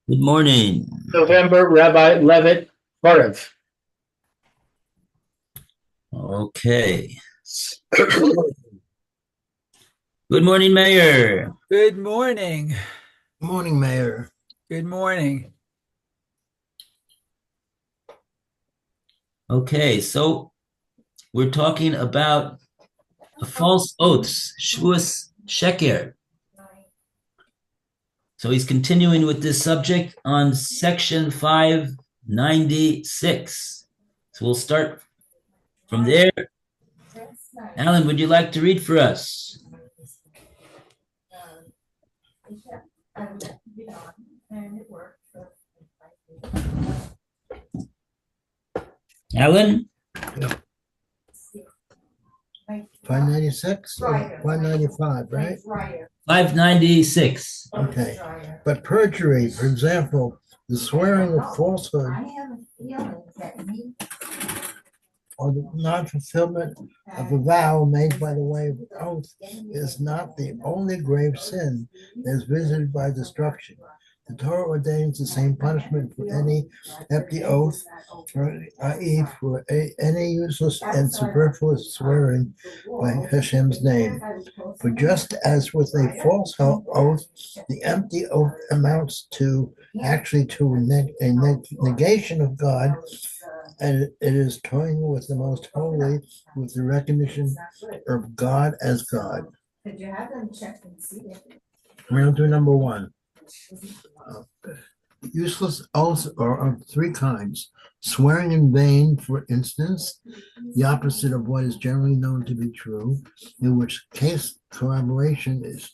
Good morning. November, Rabbi Levitt, Horeb. Okay. Good morning, Mayor. Good morning. Morning, Mayor. Good morning. Okay, so we're talking about false oaths, shvuas sheker. So he's continuing with this subject on section 596. So we'll start from there. Alan, would you like to read for us? Alan? 596 or 595, right? 596. Okay. But perjury, for example, the swearing of falsehood or the non-fulfillment of a vow made by the way of oath is not the only grave sin that is visited by destruction. The Torah ordains the same punishment for any empty oath, i.e., for any useless and superfluous swearing by Hashem's name. For just as with a false oath, the empty oath amounts to actually to a negation of God, and it is toying with the most holy, with the recognition of God as God. We're on to number one. Useless oaths are of three kinds. Swearing in vain, for instance, the opposite of what is generally known to be true, in which case corroboration is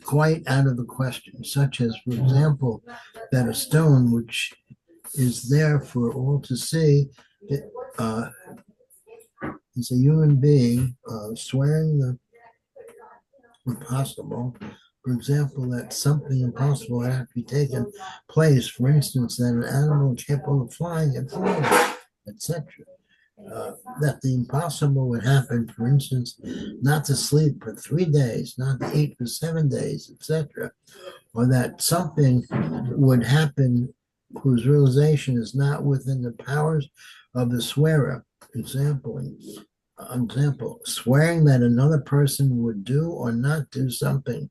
quite out of the question, such as, for example, that a stone which is there for all to see uh, is a human being swearing the impossible. For example, that something impossible had actually taken place. For instance, that an animal capable of flying had flown, etc. That the impossible would happen, for instance, not to sleep for 3 days, not to eat for 7 days, etc. Or that something would happen whose realization is not within the powers of the swearer. Example, swearing that another person would do or not do something,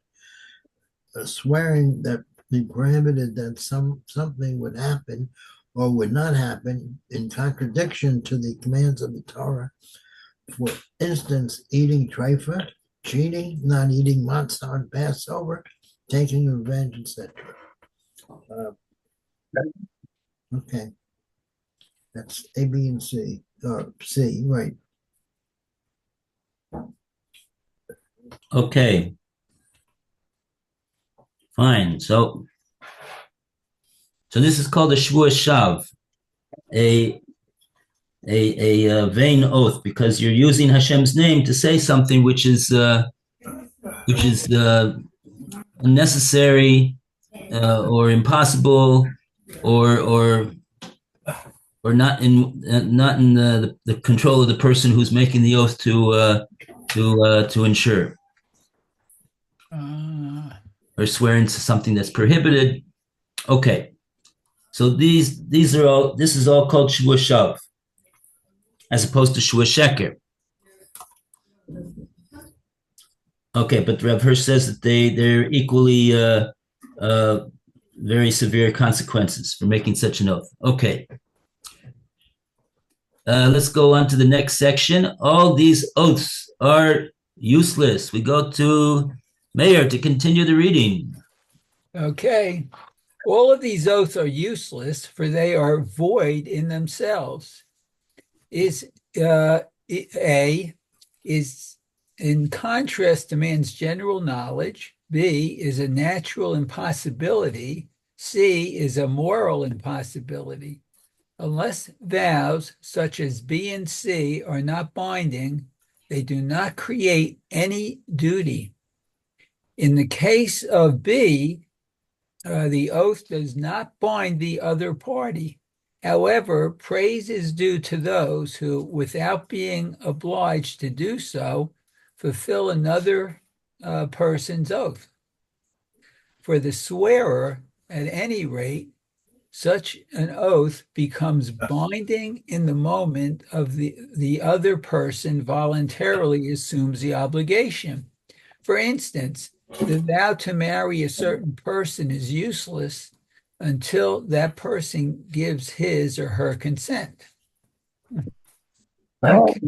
swearing that be prohibited that something would happen or would not happen in contradiction to the commands of the Torah. For instance, eating treifa, cheating, not eating matzah on Passover, taking revenge, etc. Okay, that's A, B, and C, or C, right? Okay, fine. So this is called a shvuas shav, a vain oath, because you're using Hashem's name to say something which is unnecessary or impossible or not in the control of the person who's making the oath to ensure, or swearing to something that's prohibited. Okay, so this is all called shvuas shav, as opposed to shvuas sheker. Okay, but Rav Hirsch says that they're equally very severe consequences for making such an oath. Okay, let's go on to the next section. All these oaths are useless. We go to Mayor to continue the reading. Okay. All of these oaths are useless, for they are void in themselves. A is in contrast to man's general knowledge. B is a natural impossibility. C is a moral impossibility. Unless vows such as B and C are not binding, they do not create any duty. In the case of B, the oath does not bind the other party. However, praise is due to those who, without being obliged to do so, fulfill another person's oath. For the swearer, At any rate, such an oath becomes binding in the moment of the other person voluntarily assumes the obligation. For instance, the vow to marry a certain person is useless until that person gives his or her consent. Okay.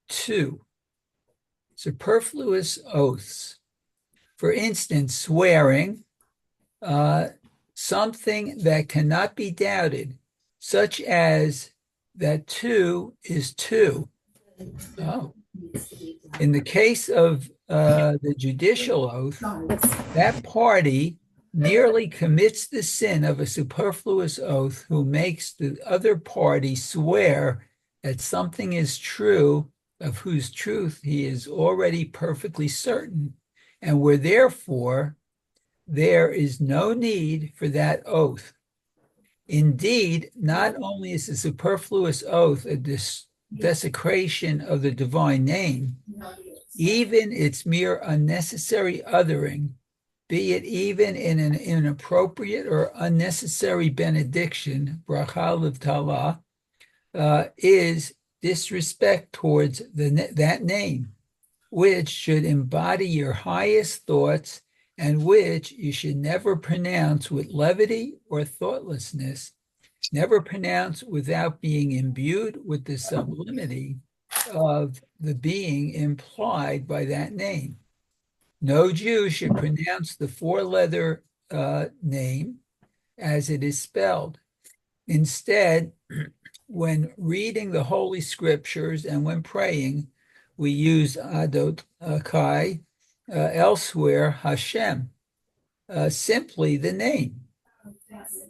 2, superfluous oaths. For instance, swearing something that cannot be doubted, such as that 2 is 2. Oh. In the case of the judicial oath, that party nearly commits the sin of a superfluous oath who makes the other party swear that something is true of whose truth he is already perfectly certain, and where therefore there is no need for that oath. Indeed, not only is a superfluous oath a desecration of the divine name, even its mere unnecessary uttering, be it even in an inappropriate or unnecessary benediction, bracha l'vtala, is disrespect towards that name, which should embody your highest thoughts and which you should never pronounce with levity or thoughtlessness, never pronounce without being imbued with the sublimity of the being implied by that name. No Jew should pronounce the four-letter name as it is spelled. Instead, when reading the Holy Scriptures and when praying, we use Adot Kai, elsewhere Hashem, simply the name.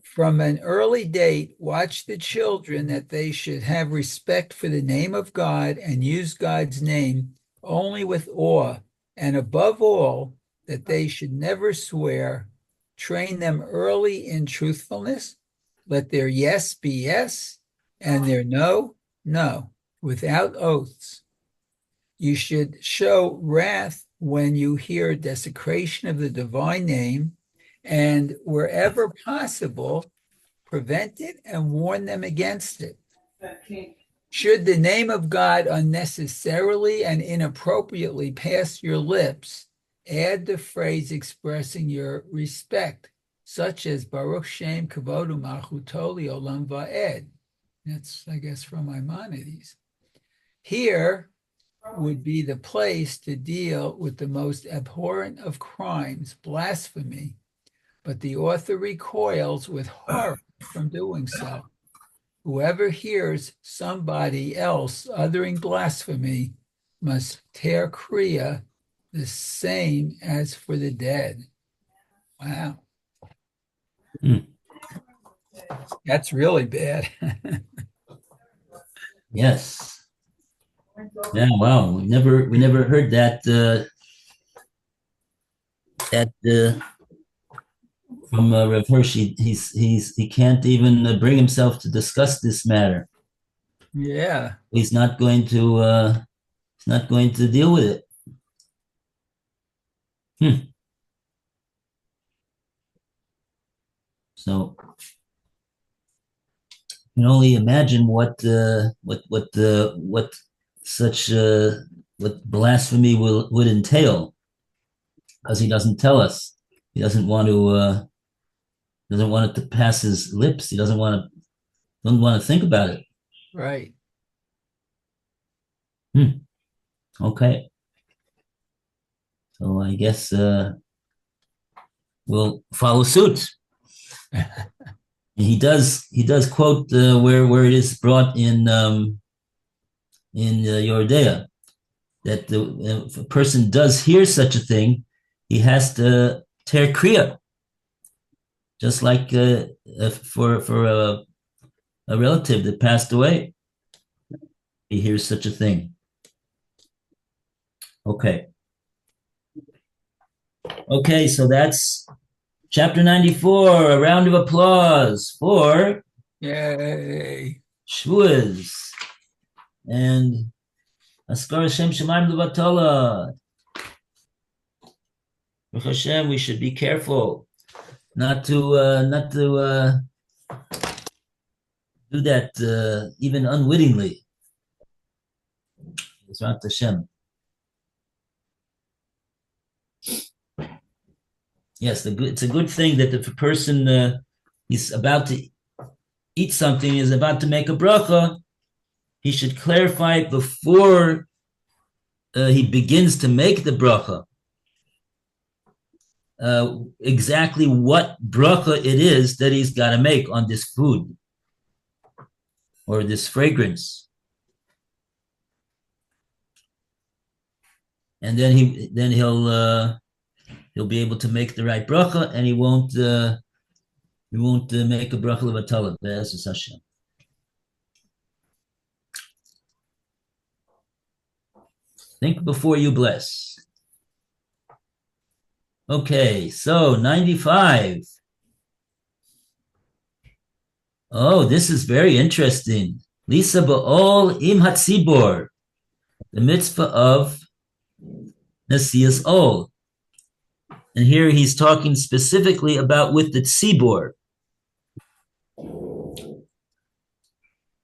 From an early date, watch the children that they should have respect for the name of God and use God's name only with awe, and above all, that they should never swear. Train them early in truthfulness. Let their yes be yes, and their no, no, without oaths. You should show wrath when you hear desecration of the divine name, and wherever possible, prevent it and warn them against it. Should the name of God unnecessarily and inappropriately pass your lips, add the phrase expressing your respect, such as Baruch Shem Kavod U'Malchuto Olam Va'ed. That's, I guess, from Maimonides. Here would be the place to deal with the most abhorrent of crimes, blasphemy, but the author recoils with horror from doing so. Whoever hears somebody else uttering blasphemy must tear kriya, the same as for the dead. Wow. That's really bad. Yes. Yeah. Wow. We never heard that. From Rav Hirsch. He can't even bring himself to discuss this matter. Yeah. He's not going to. He's not going to deal with it. So you can only imagine what such what blasphemy would entail, because he doesn't tell us. He doesn't want it to pass his lips. He doesn't want to think about it. Right. Okay. So I guess we'll follow suit. He does quote where it is brought in Yordea that if a person does hear such a thing, he has to tear kriya, just like for a relative that passed away. He hears such a thing. Okay. Okay, so that's chapter 94. A round of applause for Yay. Shavuos and Askar Hashem Shemaim Levatala. Baruch Hashem, we should be careful not to do that even unwittingly. Yisrat Hashem. Yes, it's a good thing that if a person is about to eat something, is about to make a bracha, he should clarify it before he begins to make the bracha. Exactly what bracha it is that he's got to make on this food or this fragrance, and then he'll be able to make the right bracha, and he won't make a bracha levatala. Be'ezus Hashem. Think before you bless. Okay, so 95. Oh, this is very interesting. Lisa ba'ol im hatzibor, the mitzvah of Nasias Ol. And here he's talking specifically about with the tzibor.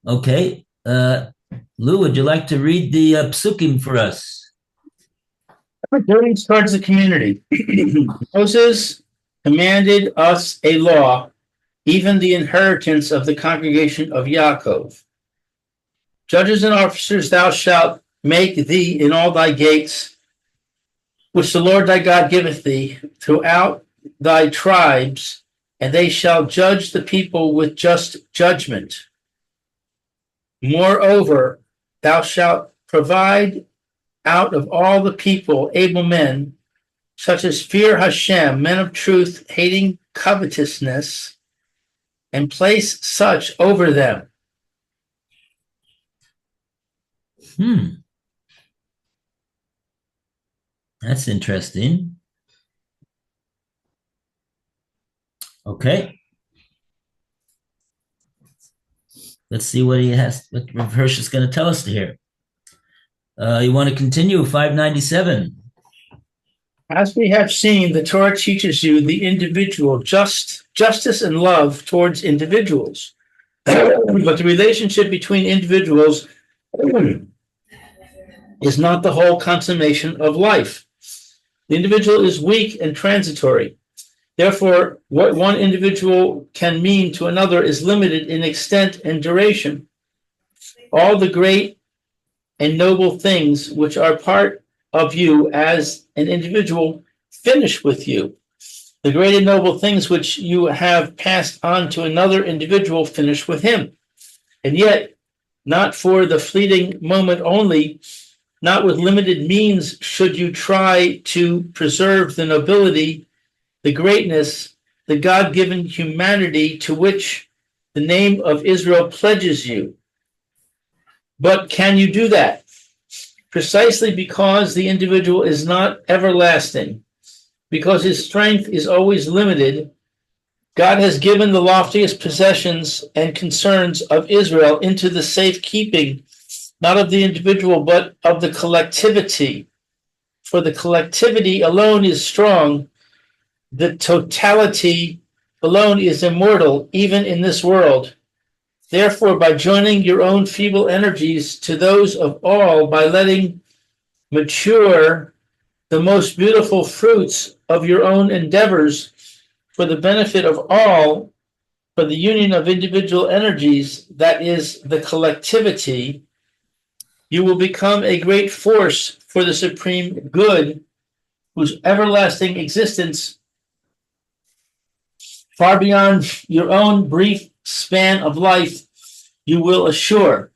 Okay, Lou, would you like to read the psukim for us? Duties towards the community. Moses commanded us a law, even the inheritance of the congregation of Yaakov. Judges and officers thou shalt make thee in all thy gates, which the Lord thy God giveth thee throughout thy tribes, and they shall judge the people with just judgment. Moreover, thou shalt provide out of all the people able men, such as fear Hashem, men of truth, hating covetousness, and place such over them. That's interesting. Okay. Let's see what Rav Hirsch is going to tell us here. You want to continue? 597. As we have seen, the Torah teaches you the individual justice and love towards individuals. But the relationship between individuals is not the whole consummation of life. The individual is weak and transitory. Therefore, what one individual can mean to another is limited in extent and duration. All the great and noble things which are part of you as an individual finish with you. The great and noble things which you have passed on to another individual finish with him. And yet, not for the fleeting moment only, not with limited means should you try to preserve the nobility, the greatness, the God-given humanity to which the name of Israel pledges you. But can you do that? Precisely because the individual is not everlasting, because his strength is always limited, God has given the loftiest possessions and concerns of Israel into the safekeeping, not of the individual, but of the collectivity. For the collectivity alone is strong, the totality alone is immortal, even in this world. Therefore, by joining your own feeble energies to those of all, by letting mature the most beautiful fruits of your own endeavors for the benefit of all, for the union of individual energies, that is the collectivity, you will become a great force for the supreme good, whose everlasting existence, far beyond your own brief span of life, you will assure.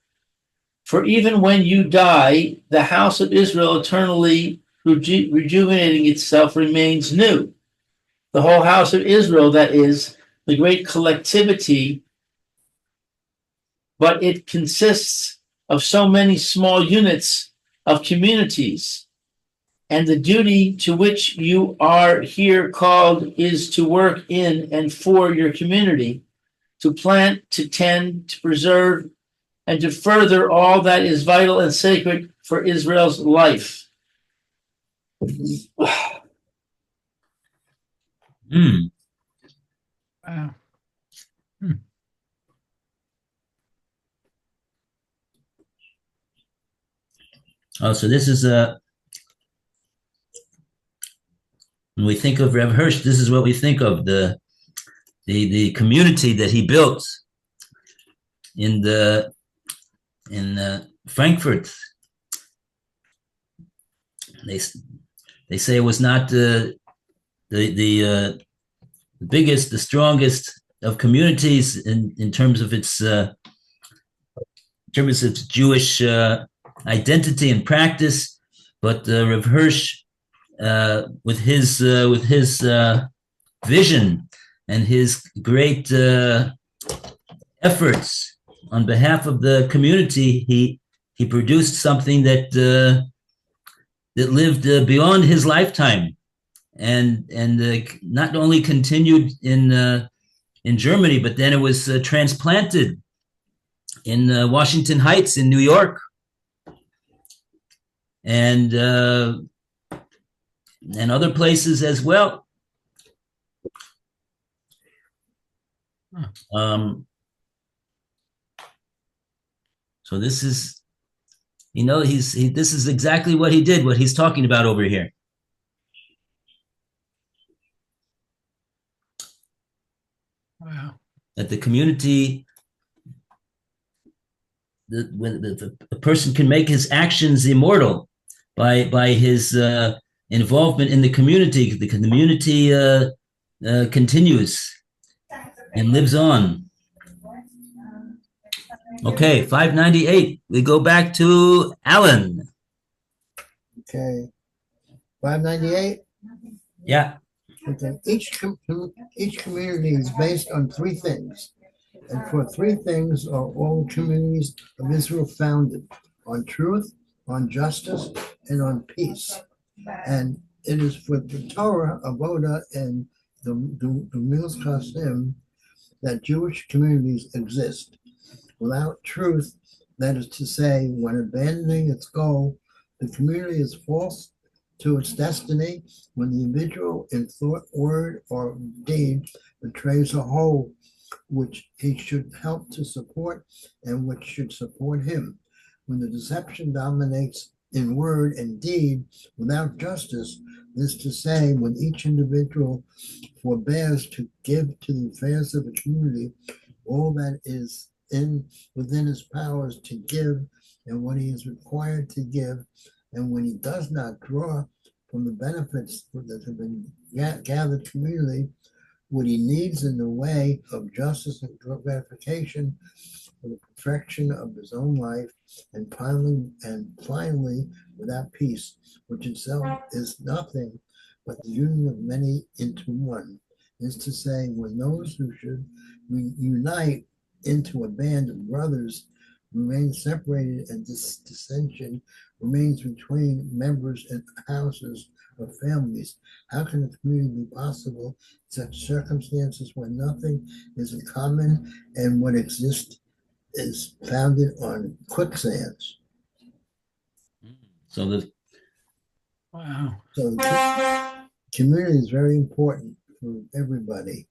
For even when you die, the house of Israel eternally rejuvenating itself remains new. The whole house of Israel, that is, the great collectivity, but it consists of so many small units of communities. And the duty to which you are here called is to work in and for your community, to plant, to tend, to preserve, and to further all that is vital and sacred for Israel's life. Wow. Hmm. Oh, so this is when we think of Rev Hirsch, this is what we think of the community that he built in the in Frankfurt. They say it was not the biggest, the strongest of communities in terms of its Jewish identity and practice, but Rav Hirsch, with his vision and his great efforts on behalf of the community, he produced something that lived beyond his lifetime, and not only continued in Germany, but then it was transplanted in Washington Heights in New York, and other places as well. So this is, this is exactly what he did, what he's talking about over here. Wow. That the community, when a person can make his actions immortal by his involvement in the community. The community continues and lives on. Okay, 598. We go back to Alan. Okay. 598? Yeah. Okay. Each community is based on three things. And for three things are all communities of Israel founded: on truth, on justice, and on peace. And it is for the Torah, Avoda, and the Milas Chasim that Jewish communities exist. Without truth, that is to say, when abandoning its goal, the community is false to its destiny, when the individual in thought, word, or deed betrays a whole which he should help to support and which should support him. When the deception dominates in word and deed without justice, this is to say, when each individual forbears to give to the affairs of the community all that is within his powers to give and what he is required to give, and when he does not draw from the benefits that have been gathered communally what he needs in the way of justice and gratification for the perfection of his own life, and finally without peace, which itself is nothing but the union of many into one, is to say, when those who should unite into a band of brothers remain separated, and this dissension remains between members and houses of families. How can a community be possible in such circumstances when nothing is in common and what exists is founded on quicksands? So the community is very important for everybody.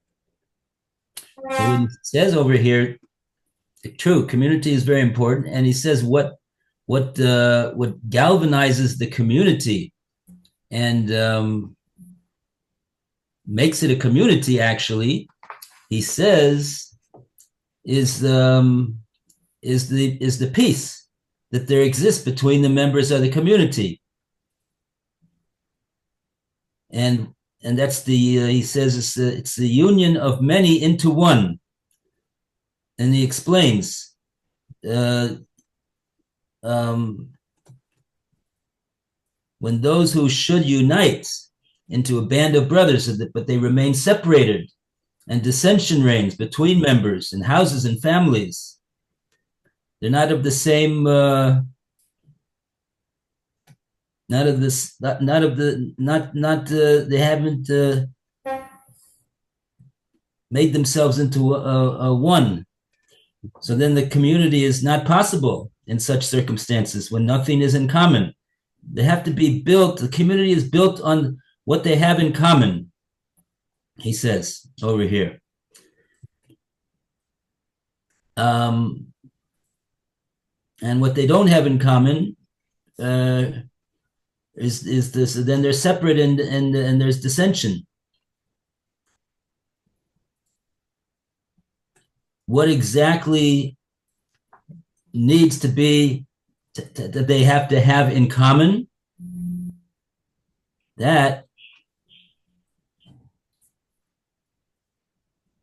So he says over here, true, community is very important, and he says what galvanizes the community and makes it a community, actually, he says, is the peace that there exists between the members of the community, and that's he says it's the union of many into one. And he explains, when those who should unite into a band of brothers, but they remain separated, and dissension reigns between members and houses and families. They're not of the same, they haven't made themselves into a one. So then the community is not possible in such circumstances when nothing is in common. They have to be built. The community is built on what they have in common, he says over here. And what they don't have in common is this. Then they're separate, and there's dissension. What exactly needs to be that they have to have in common? That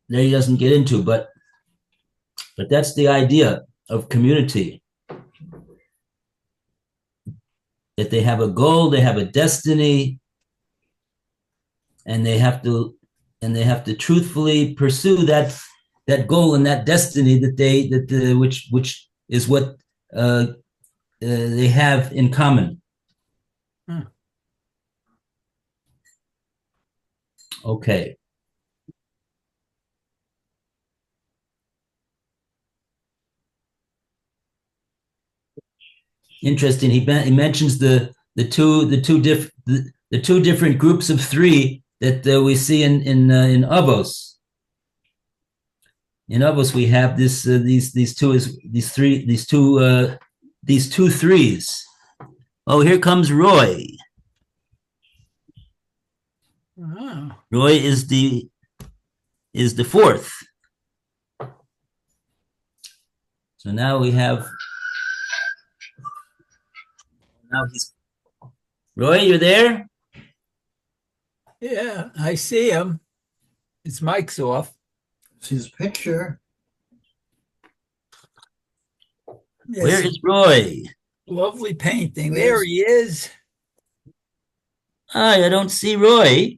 he doesn't get into, but that's the idea of community. That they have a goal, they have a destiny, and they have to truthfully pursue that goal and that destiny which is what they have in common. Okay. Interesting. He mentions the two different groups of three that we see in Avos. In Avos, we have these two threes. Oh, here comes Roy. Oh. Roy is the fourth. So now we have. Now he's. Roy, you there? Yeah, I see him. His mic's off. See his picture. Yes, Where is Roy? lovely painting. There he is. I don't see Roy.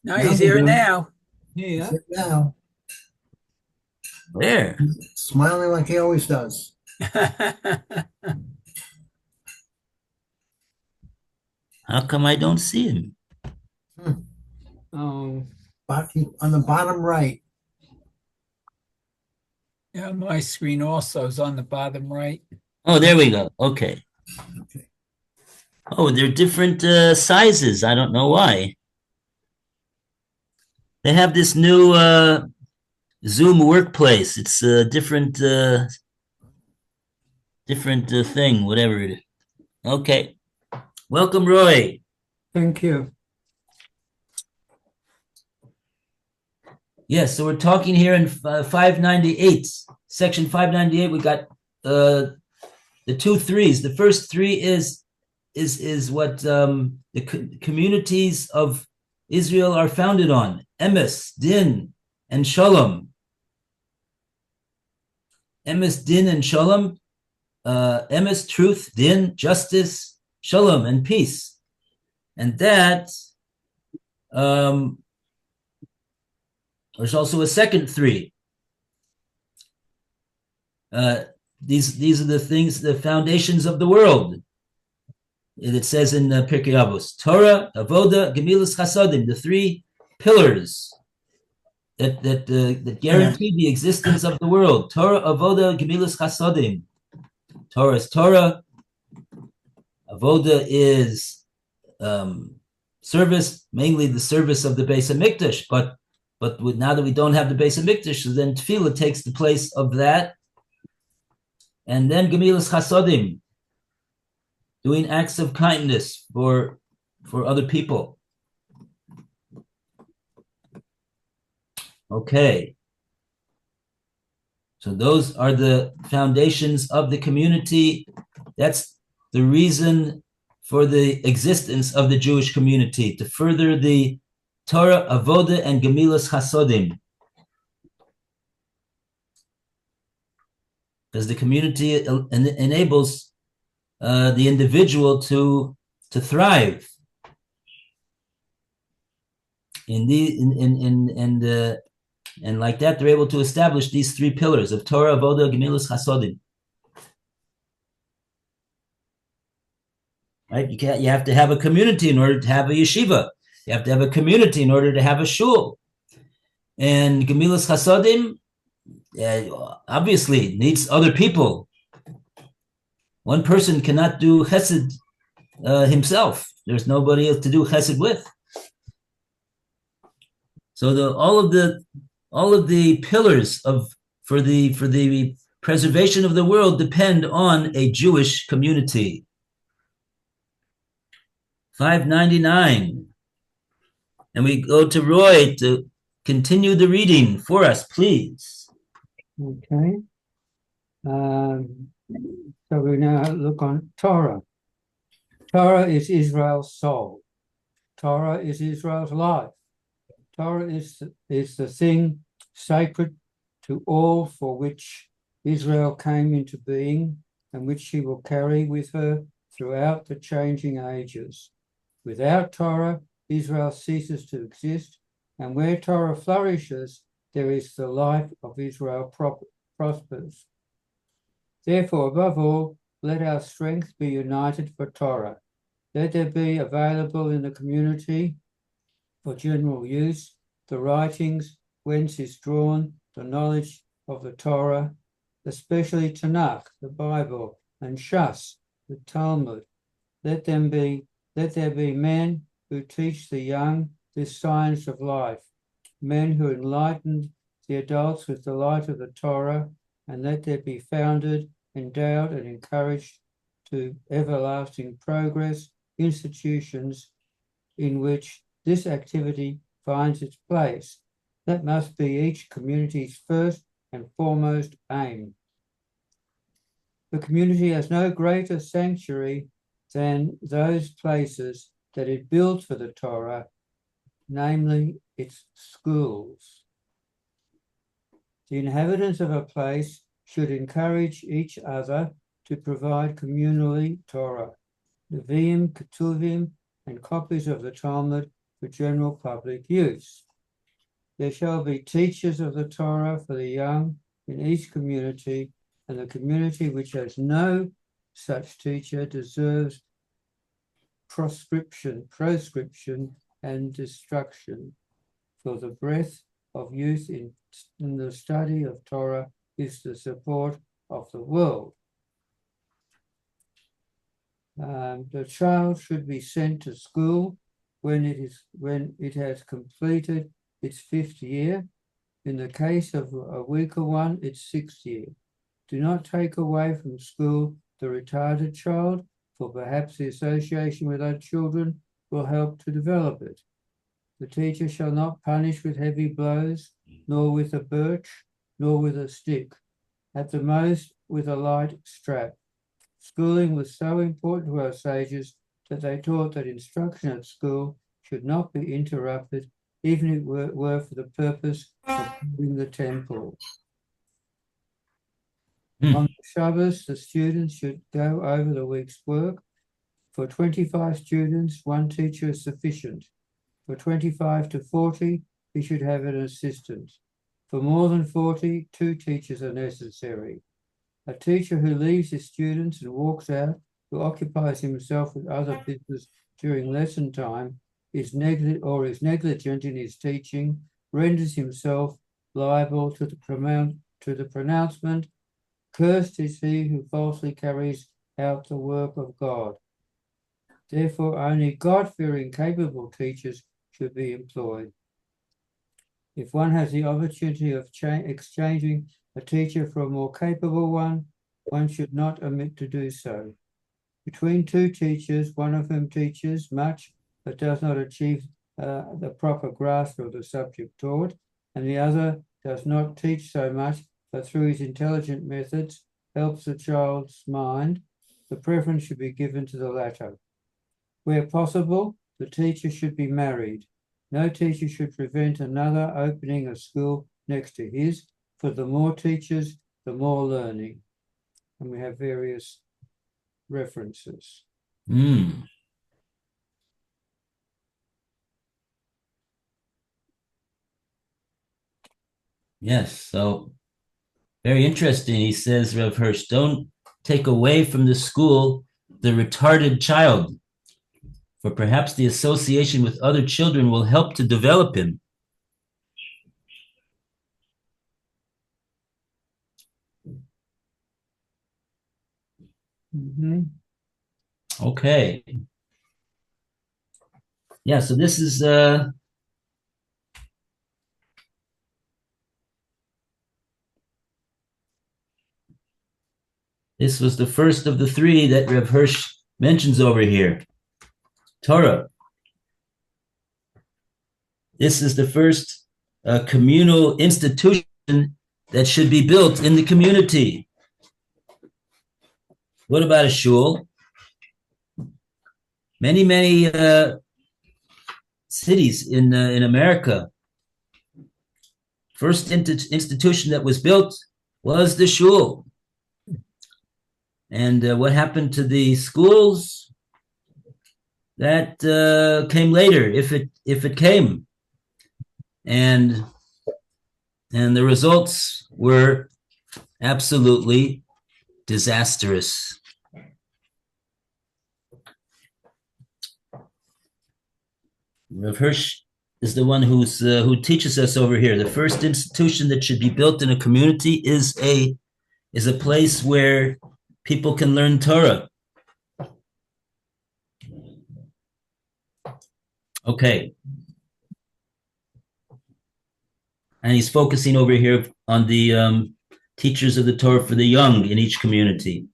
No, he's here now. Yeah. Sit now, Where? smiling like he always does. How come I don't see him? Oh, On the bottom right. yeah, my screen also is on the bottom right. Oh, there we go. Okay. Okay. Oh, they're different sizes. I don't know why. They have this new Zoom workplace. It's a different thing, whatever it is. Okay. Welcome, Roy. Thank you. Yes, so we're talking here in 598, section 598. We got the two threes. The first three is what the communities of Israel are founded on: emes, din, and shalom. Emes, din, and shalom. Emes, truth; din, justice; shalom, and peace. And that there's also a second three. These are the things, the foundations of the world. It says in Pirkei Avos, Torah, Avoda, Gemilas Chasadim, the three pillars that guarantee the existence of the world. Torah, Avoda, Gemilas Chasadim. Torah is Torah. Avoda is service, mainly the service of the Beis HaMikdash, but now that we don't have the Beis HaMikdash, so then Tefillah takes the place of that. And then Gemilas Chasadim, doing acts of kindness for other people. Okay. So those are the foundations of the community. That's the reason for the existence of the Jewish community, to further the Torah, Avoda, and Gemilas Chasadim. Because the community enables the individual to thrive and like that they're able to establish these three pillars of Torah, Avoda, Gemilas Chasadim. Right? You have to have a community in order to have a yeshiva. You have to have a community in order to have a shul. And Gemilas Chasadim obviously needs other people. One person cannot do chesed himself. There's nobody else to do chesed with. So all of the pillars for the preservation of the world depend on a Jewish community. 599. And we go to Roy to continue the reading for us, please. Okay. So we now look on Torah. Torah is Israel's soul. Torah is Israel's life. Torah is the thing sacred to all for which Israel came into being and which she will carry with her throughout the changing ages. Without Torah, Israel ceases to exist, and where Torah flourishes, there is the life of Israel prospers. Therefore, above all, let our strength be united for Torah. Let there be available in the community for general use the writings whence is drawn the knowledge of the Torah, especially Tanakh, the Bible, and Shas, the Talmud. Let there be men who teach the young this science of life, men who enlighten the adults with the light of the Torah, and let there be founded, endowed, and encouraged to everlasting progress institutions in which this activity finds its place. That must be each community's first and foremost aim. The community has no greater sanctuary than those places that it builds for the Torah, namely its schools. The inhabitants of a place should encourage each other to provide communally Torah, Nevi'im, Ketuvim, and copies of the Talmud for general public use. There shall be teachers of the Torah for the young in each community, and the community which has no such teacher deserves proscription, and destruction. For the breath of youth in the study of Torah is the support of the world. The child should be sent to school when it has completed its 5th year. In the case of a weaker one, its 6th year. Do not take away from school the retarded child, for perhaps the association with other children will help to develop it. The teacher shall not punish with heavy blows, nor with a birch, nor with a stick, at the most with a light strap. Schooling was so important to our sages that they taught that instruction at school should not be interrupted, even if it were for the purpose of building the temple. On Shabbos, the students should go over the week's work. For 25 students, one teacher is sufficient. For 25 to 40, he should have an assistant. For more than 40, 2 teachers are necessary. A teacher who leaves his students and walks out, who occupies himself with other business during lesson time, is negligent in his teaching, renders himself liable to the pronouncement, "Cursed is he who falsely carries out the work of God." Therefore, only God-fearing, capable teachers should be employed. If one has the opportunity of exchanging a teacher for a more capable one should not omit to do so. Between 2 teachers, one of whom teaches much but does not achieve the proper grasp of the subject taught, and the other does not teach so much but through his intelligent methods helps the child's mind, the preference should be given to the latter. Where possible, the teacher should be married. No teacher should prevent another opening a school next to his, for the more teachers, the more learning. And we have various references. Yes, so very interesting. He says, Rev Hirsch, don't take away from the school the retarded child, for perhaps the association with other children will help to develop him. Okay. Yeah, so this is This was the first of the three that Rev Hirsch mentions over here. Torah. This is the first communal institution that should be built in the community. What about a shul? Many cities in America, first institution that was built was the shul. And what happened to the schools? That came later, if it came, and the results were absolutely disastrous. Rav Hirsch is the one who teaches us over here. The first institution that should be built in a community is a place where people can learn Torah. Okay. And he's focusing over here on the teachers of the Torah for the young in each community.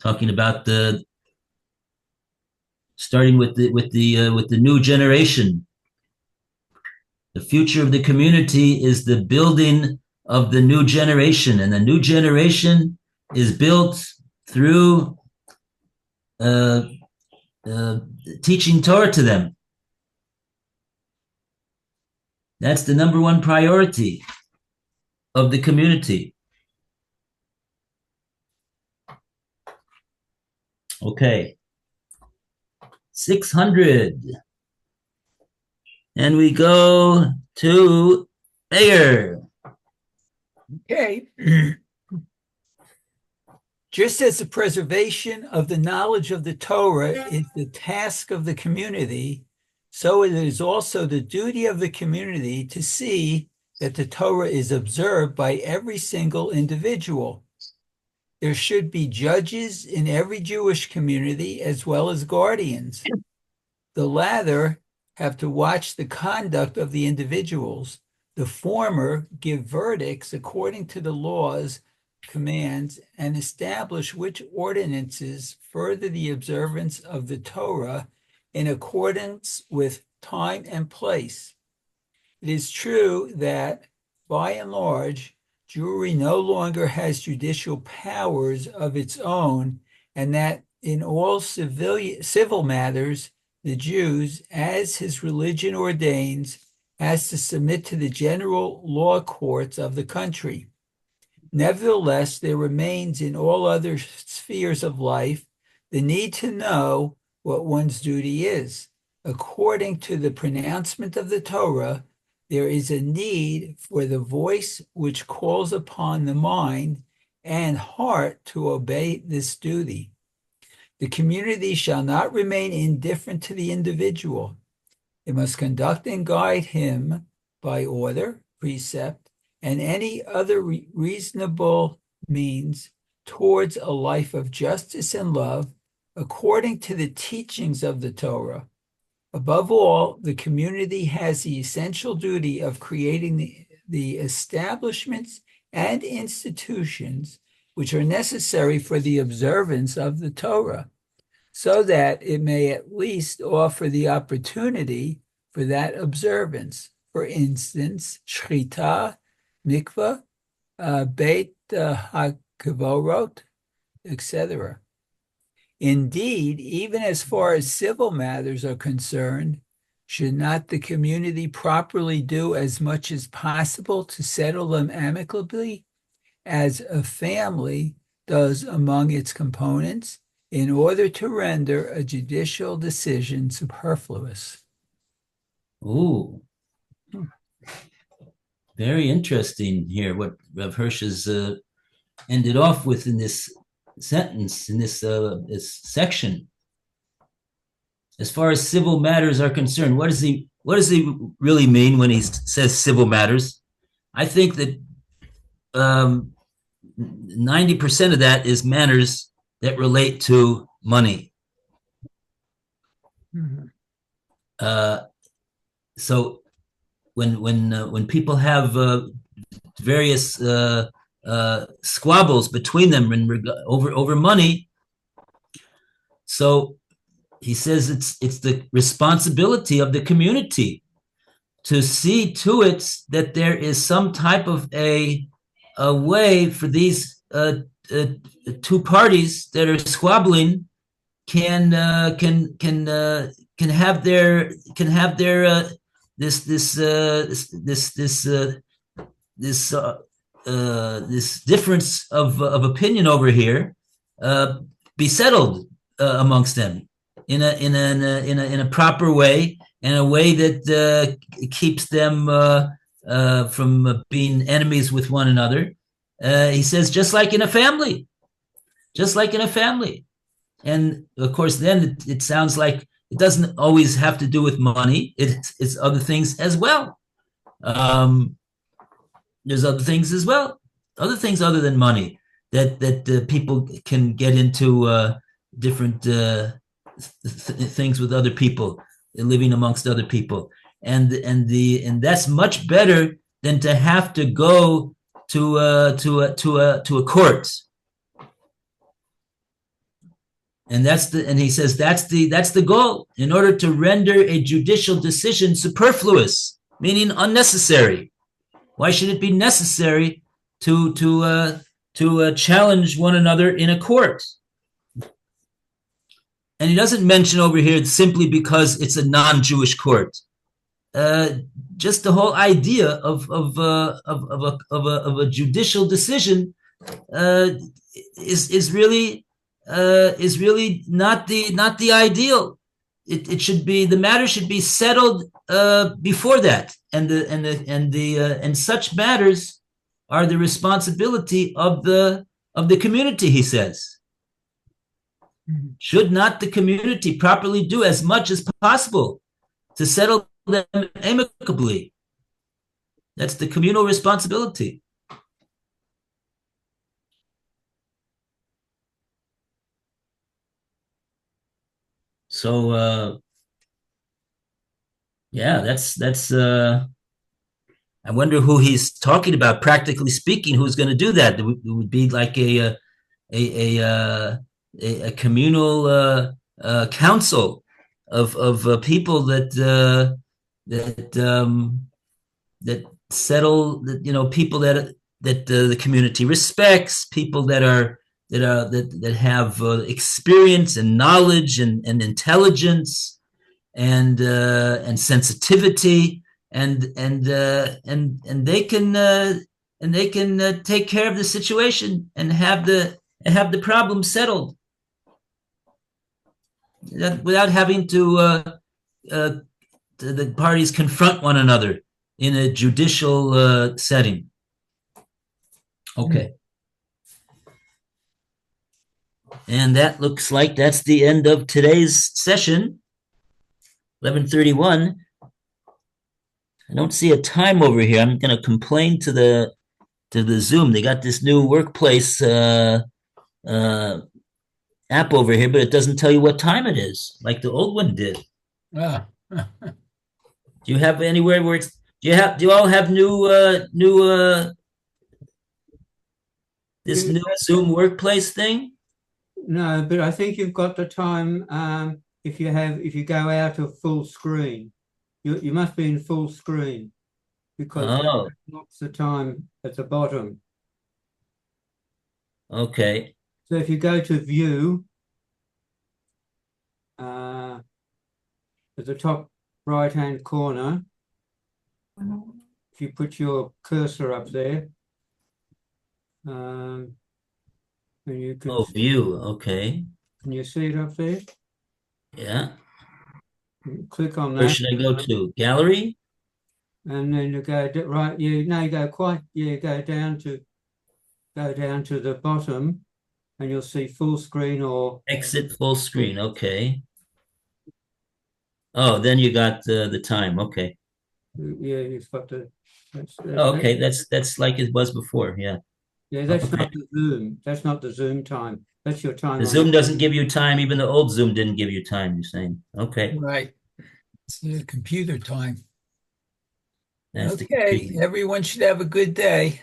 Talking about starting with the new generation. The future of the community is the building of the new generation, and the new generation is built through teaching Torah to them. That's the number one priority of the community. Okay. 600. And we go to Mayor. Okay. Just as the preservation of the knowledge of the Torah is the task of the community, so it is also the duty of the community to see that the Torah is observed by every single individual. There should be judges in every Jewish community as well as guardians. The latter have to watch the conduct of the individuals. The former give verdicts according to the laws, commands, and establish which ordinances further the observance of the Torah in accordance with time and place. It is true that, by and large, Jewry no longer has judicial powers of its own, and that in all civil matters, the Jews, as his religion ordains, has to submit to the general law courts of the country. Nevertheless, there remains in all other spheres of life the need to know what one's duty is. According to the pronouncement of the Torah, there is a need for the voice which calls upon the mind and heart to obey this duty. The community shall not remain indifferent to the individual. It must conduct and guide him by order, precept, and any other reasonable means towards a life of justice and love according to the teachings of the Torah. Above all, the community has the essential duty of creating the establishments and institutions which are necessary for the observance of the Torah, so that it may at least offer the opportunity for that observance. For instance, shchita, mikvah, beit hakevorot, etc. Indeed, even as far as civil matters are concerned, should not the community properly do as much as possible to settle them amicably, as a family does among its components, in order to render a judicial decision superfluous? Ooh. Very interesting here, what Rav Hirsch has ended off with in this sentence, in this section. As far as civil matters are concerned, what does he really mean when he says civil matters? I think that 90% of that is matters that relate to money. Mm-hmm. So when people have various squabbles between them over money. So he says it's the responsibility of the community to see to it that there is some type of a way for these two parties that are squabbling can have their this difference of opinion over here be settled amongst them in a proper way, in a way that keeps them from being enemies with one another. He says, just like in a family, and of course, then it sounds like it doesn't always have to do with money. It's other things as well. There's other things as well, other things other than money that people can get into different things with other people, living amongst other people, and that's much better than to have to go to a court. And he says that's the goal, in order to render a judicial decision superfluous, meaning unnecessary. Why should it be necessary to challenge one another in a court? And he doesn't mention over here simply because it's a non-Jewish court. Just the whole idea of a judicial decision is really not the ideal. It should be, the matter should be settled before that, and such matters are the responsibility of the community. He says, should not the community properly do as much as possible to settle them amicably? That's the communal responsibility. So yeah, that's I wonder who he's talking about, practically speaking, who's going to do that. It would be like a communal council of people that settle, that people that the community respects, people that have experience and knowledge and intelligence and sensitivity, and they can take care of the situation and have the problem settled without having to the parties confront one another in a judicial setting. Okay. And that looks like that's the end of today's session, 11:31. I don't see a time over here. I'm going to complain to the Zoom. They got this new workplace app over here, but it doesn't tell you what time it is, like the old one did. Ah. Do you have anywhere where it's? Do you all have this new Zoom workplace thing? No, but I think you've got the time. If you go out of full screen, you must be in full screen, because that knocks the time at the bottom. Okay. So if you go to view, at the top right-hand corner, if you put your cursor up there, and you can view. Okay. Can you see it up there? Yeah. Click on that. Where should I go to? Gallery? And then you go right. You go down to the bottom, and you'll see full screen or exit full screen. Okay. Oh, then you got the time. Okay. Yeah, you've got the. Okay, that's like it was before. Yeah. Yeah, that's not the Zoom. That's not the Zoom time. That's your time. The Zoom doesn't give you time. Even the old Zoom didn't give you time, you're saying. Okay. Right. It's the computer time. That's okay. Everyone should have a good day.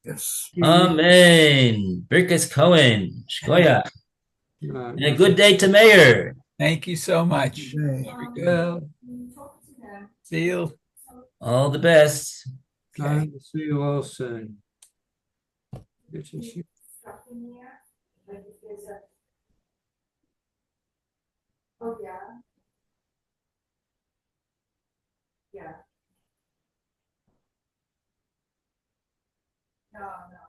Yes. Amen. Birkus Cohen. Shkoya. Right. And a good day to Mayor. Thank you so much. Okay. Very good. Well, See you. All the best. Okay. see you all soon. Good to see you. Oh, yeah. Yeah. No, no.